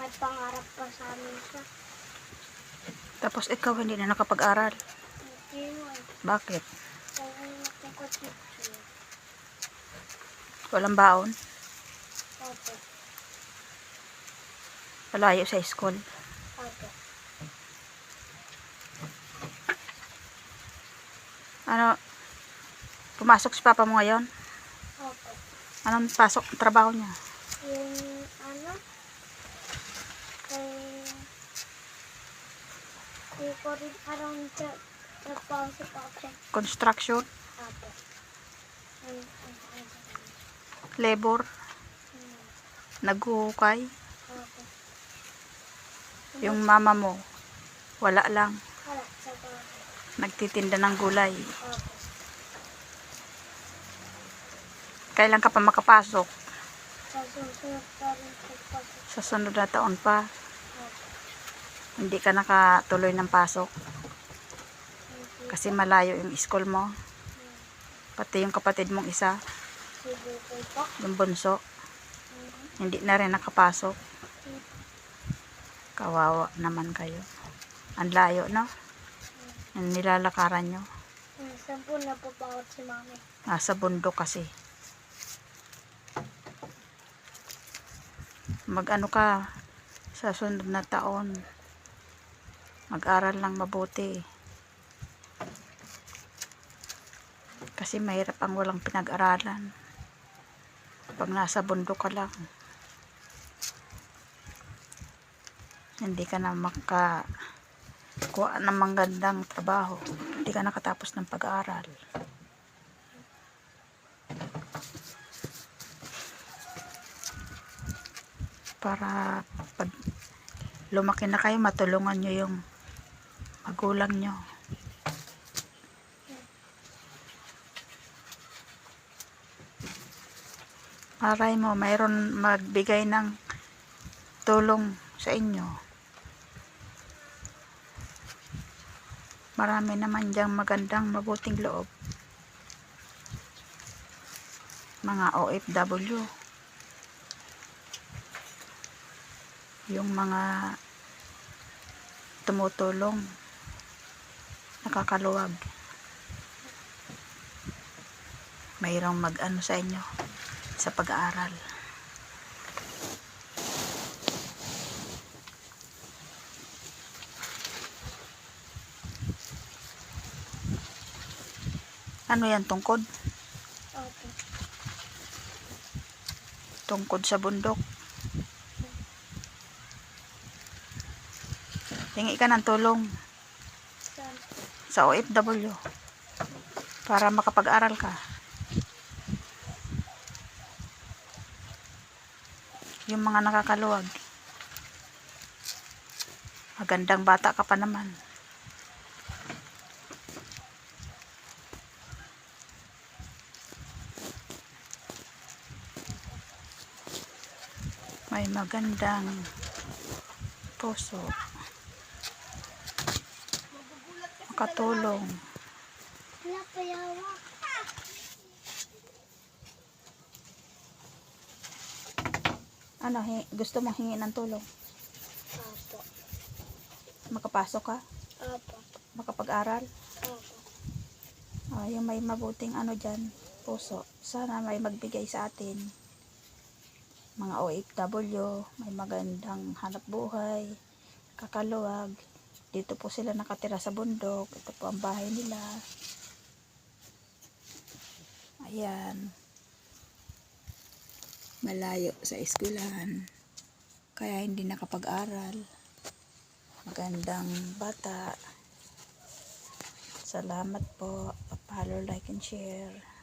May pangarap pa sa amin siya. Tapos ikaw hindi na nakapag-aral. Hindi mo eh. Bakit? Kaya nakakatid siya. Walang baon? Opo. Malayo sa school? Opo. Ano? Pumasok si papa mo ngayon? Opo. Anong pasok trabaho niya? Yung ano? Hindi ko rin around siya. Nagpasok ako. Construction? Opo. Labor? Naghuhukay? Opo. Yung mama mo? Wala lang. Wala sa bahay. Nagtitinda ng gulay. Opo. Kailan ka pa makapasok? Sa susunod pa rin pagpasok. Sa sunod na taon pa? Opo. Hindi ka nakatuloy ng pasok? Hindi. Kasi malayo yung school mo? Pati yung kapatid mong isa? Si Bukoy po. Yung bunso? Hindi na rin nakapasok? Kawawa naman kayo. Ang layo, no? Ang nilalakaran nyo. Minsan po napapawat si mami. Nasa bundok kasi. Mag-ano ka sa sunod na taon. Mag-aral lang mabuti. Kasi mahirap ang walang pinag-aralan. Pag nasa bundok ka lang, hindi ka na makakuha ng magandang trabaho. Hindi ka nakatapos ng pag-aaral. Para pag lumaki na kayo, matulungan nyo yung magulang nyo. Aray mo, mayroon magbigay ng tulong sa inyo. Marami naman diyang magandang mabuting loob. Mga OFW. Yung mga tumutulong, nakakaluwag. Mayroong mag-ano sa inyo sa pag-aaral. Ano yan, tungkod? Opo. Tungkod sa bundok. Hingi ka ng tulong Saan? sa OFW para makapag-aral ka. Yung mga nakakaluwag. Magandang bata ka pa naman. May magandang puso. Makatulong. Wala pa yawa. Ano, gusto mong hingi ng tulong? Opo. Makapasok ka? Opo. Makapag-aral? Opo. Yung may mabuting ano dyan, puso. Sana may magbigay sa atin. Mga OFW, may magandang hanap buhay, kakaluwag. Dito po sila nakatira sa bundok. Ito po ang bahay nila. Ayan. Malayo sa eskwelahan. Kaya hindi nakapag-aral. Magandang bata. Salamat po. Pa-follow, like, and share.